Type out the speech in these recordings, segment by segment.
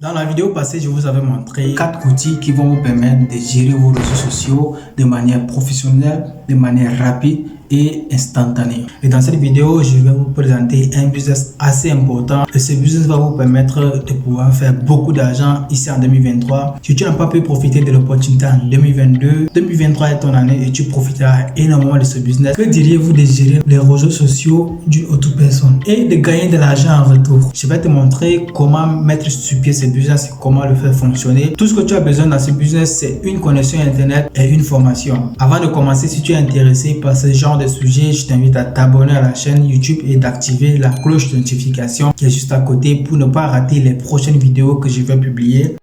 Dans la vidéo passée, je vous avais montré 4 outils qui vont vous permettre de gérer vos réseaux sociaux de manière professionnelle, de manière rapide et instantanée. Et dans cette vidéo, je vais vous présenter un business assez important et ce business va vous permettre de pouvoir faire beaucoup d'argent ici en 2023. Si tu n'as pas pu profiter de l'opportunité en 2022, 2023 est ton année et tu profiteras énormément de ce business. Que diriez-vous de gérer les réseaux sociaux d'une autre personne et de gagner de l'argent en retour? Je vais te montrer comment mettre sur pied ce business et comment le faire fonctionner. Tout ce que tu as besoin dans ce business, c'est une connexion internet et une formation. Avant de commencer, si tu es intéressé par ce genre de sujet, je t'invite à t'abonner à la chaîne YouTube et d'activer la cloche de notification qui est juste à côté pour ne pas rater les prochaines vidéos que je vais publier.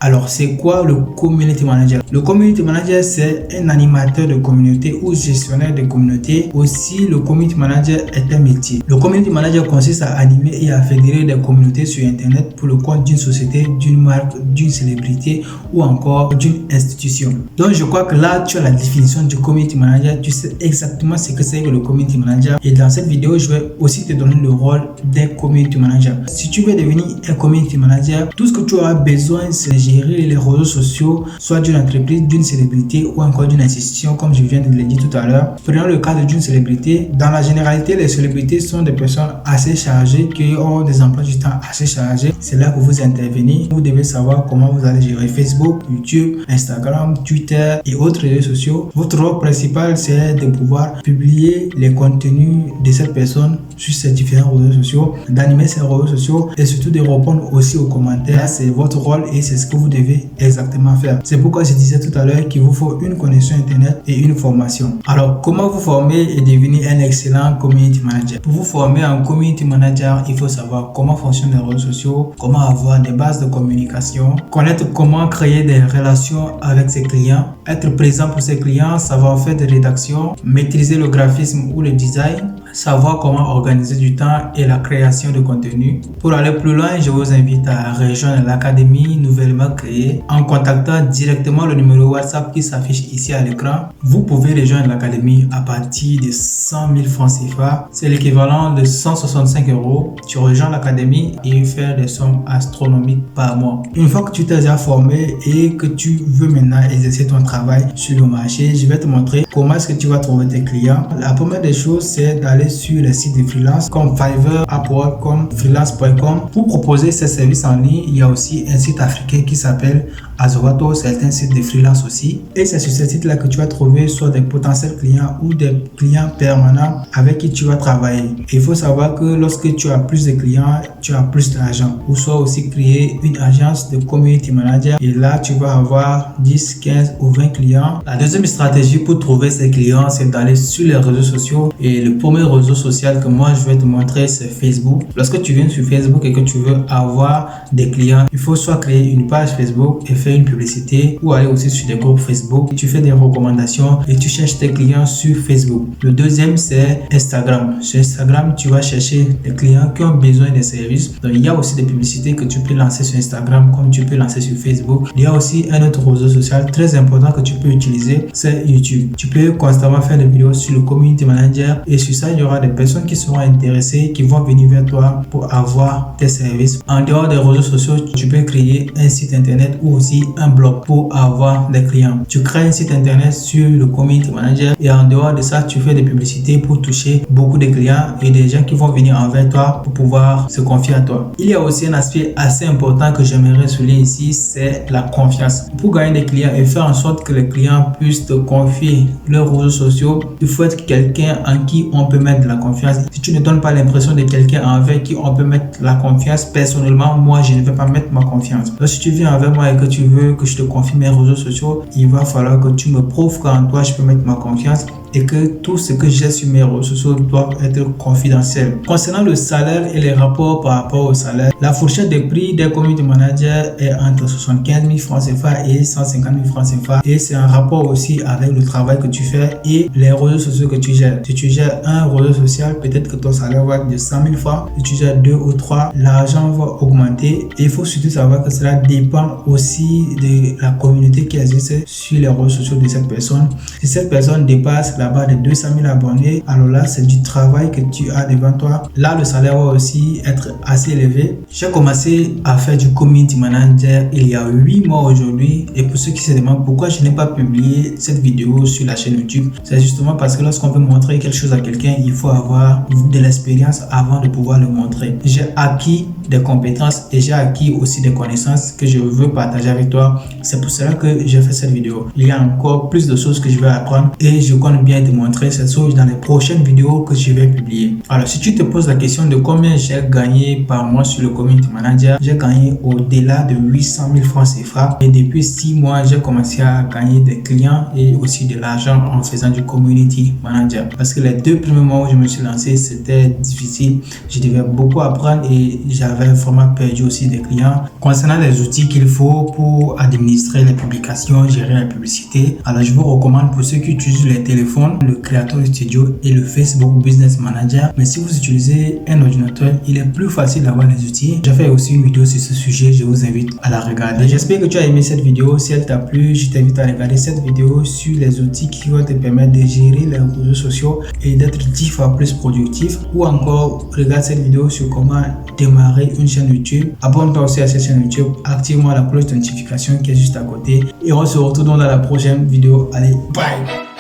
Alors, c'est quoi le Community Manager? Le Community Manager, c'est un animateur de communauté ou gestionnaire de communauté. Aussi, le Community Manager est un métier. Le Community Manager consiste à animer et à fédérer des communautés sur Internet pour le compte d'une société, d'une marque, d'une célébrité ou encore d'une institution. Donc, je crois que là, tu as la définition du Community Manager. Tu sais exactement ce que c'est que le Community Manager. Et dans cette vidéo, je vais aussi te donner le rôle d'un Community Manager. Si tu veux devenir un Community Manager, tout ce que tu auras besoin, c'est gérer les réseaux sociaux, soit d'une entreprise, d'une célébrité ou encore d'une institution, comme je viens de le dire tout à l'heure. Prenons le cadre d'une célébrité. Dans la généralité, les célébrités sont des personnes assez chargées qui ont des emplois du temps assez chargés. C'est là que vous intervenez. Vous devez savoir comment vous allez gérer Facebook, YouTube, Instagram, Twitter et autres réseaux sociaux. Votre rôle principal, c'est de pouvoir publier les contenus de cette personne sur ces différents réseaux sociaux, d'animer ces réseaux sociaux et surtout de répondre aussi aux commentaires. C'est votre rôle et c'est ce que vous devez exactement faire. C'est pourquoi je disais tout à l'heure qu'il vous faut une connexion internet et une formation. Alors, comment vous former et devenir un excellent community manager? Pour vous former en community manager, il faut savoir comment fonctionnent les réseaux sociaux, comment avoir des bases de communication, connaître comment créer des relations avec ses clients, être présent pour ses clients, savoir faire des rédactions, maîtriser le graphisme ou le design, savoir comment organiser du temps et la création de contenu. Pour aller plus loin, je vous invite à rejoindre l'académie nouvellement créée en contactant directement le numéro WhatsApp qui s'affiche ici à l'écran. Vous pouvez rejoindre l'académie à partir de 100 000 francs CFA. C'est l'équivalent de 165 €. Tu rejoins l'académie et faire des sommes astronomiques par mois. Une fois que tu t'es déjà formé et que tu veux maintenant exercer ton travail sur le marché, je vais te montrer comment est-ce que tu vas trouver tes clients. La première des choses, c'est d'aller sur les sites de freelance comme Fiverr, Upwork, comme freelance.com. Pour proposer ces services en ligne, il y a aussi un site africain qui s'appelle Azorato, c'est un site de freelance aussi. Et c'est sur ce site-là que tu vas trouver soit des potentiels clients ou des clients permanents avec qui tu vas travailler. Et il faut savoir que lorsque tu as plus de clients, tu as plus d'argent. Ou soit aussi créer une agence de community manager et là, tu vas avoir 10, 15 ou 20 clients. La deuxième stratégie pour trouver ces clients, c'est d'aller sur les réseaux sociaux. Et le premier réseau social que moi, je vais te montrer, c'est Facebook. Lorsque tu viens sur Facebook et que tu veux avoir des clients, il faut soit créer une page Facebook et faire une publicité ou aller aussi sur des groupes Facebook. Tu fais des recommandations et tu cherches tes clients sur Facebook. Le deuxième, c'est Instagram. Sur Instagram, tu vas chercher des clients qui ont besoin des services. Donc, il y a aussi des publicités que tu peux lancer sur Instagram comme tu peux lancer sur Facebook. Il y a aussi un autre réseau social très important que tu peux utiliser, c'est YouTube. Tu peux constamment faire des vidéos sur le Community Manager et sur ça, il y aura des personnes qui seront intéressées, qui vont venir vers toi pour avoir tes services. En dehors des réseaux sociaux, tu peux créer un site internet ou aussi un blog pour avoir des clients. Tu crées un site internet sur le Community Manager et en dehors de ça, tu fais des publicités pour toucher beaucoup de clients et des gens qui vont venir envers toi pour pouvoir se confier à toi. Il y a aussi un aspect assez important que j'aimerais souligner ici, c'est la confiance. Pour gagner des clients et faire en sorte que les clients puissent te confier leurs réseaux sociaux, il faut être quelqu'un en qui on peut mettre de la confiance. Si tu ne donnes pas l'impression de quelqu'un envers qui on peut mettre la confiance, personnellement, moi, je ne vais pas mettre ma confiance. Donc, si tu viens avec moi et que tu veux que je te confie mes réseaux sociaux, il va falloir que tu me prouves qu'en toi, je peux mettre ma confiance et que tout ce que j'ai sur mes réseaux sociaux doit être confidentiel. Concernant le salaire et les rapports par rapport au salaire, la fourchette de prix des community managers est entre 75 000 francs CFA et 150 000 francs CFA et c'est un rapport aussi avec le travail que tu fais et les réseaux sociaux que tu gères. Si tu gères un réseau social, peut-être que ton salaire va être de 100 000 francs. Si tu gères 2 ou 3, l'argent va augmenter et il faut surtout savoir que cela dépend aussi de la communauté qui existe sur les réseaux sociaux de cette personne. Si cette personne dépasse la barre de 200 000 abonnés, alors là, c'est du travail que tu as devant toi. Là, le salaire va aussi être assez élevé. J'ai commencé à faire du community manager il y a 8 mois aujourd'hui. Et pour ceux qui se demandent pourquoi je n'ai pas publié cette vidéo sur la chaîne YouTube, c'est justement parce que lorsqu'on veut montrer quelque chose à quelqu'un, il faut avoir de l'expérience avant de pouvoir le montrer. J'ai acquis des compétences et j'ai acquis aussi des connaissances que je veux partager avec toi. C'est pour cela que j'ai fait cette vidéo. Il y a encore plus de choses que je vais apprendre et je compte bien te montrer ces choses dans les prochaines vidéos que je vais publier. Alors, si tu te poses la question de combien j'ai gagné par mois sur le community manager, j'ai gagné au-delà de 800 000 francs CFA et depuis 6 mois, j'ai commencé à gagner des clients et aussi de l'argent en faisant du community manager. Parce que les 2 premiers mois où je me suis lancé, c'était difficile. Je devais beaucoup apprendre et j'avais vraiment perdu aussi des clients. Concernant les outils qu'il faut pour administrer les publications, gérer la publicité, alors je vous recommande pour ceux qui utilisent les téléphones, le Creator Studio et le Facebook Business Manager. Mais si vous utilisez un ordinateur, il est plus facile d'avoir les outils. J'ai fait aussi une vidéo sur ce sujet, je vous invite à la regarder. J'espère que tu as aimé cette vidéo. Si elle t'a plu, je t'invite à regarder cette vidéo sur les outils qui vont te permettre de gérer les réseaux sociaux et d'être 10 fois plus productif. Ou encore, regarde cette vidéo sur comment démarrer une chaîne YouTube. Abonne-toi aussi à cette chaîne YouTube. Active-moi la cloche de notification qui est juste à côté. Et on se retrouve dans la prochaine vidéo. Allez, bye!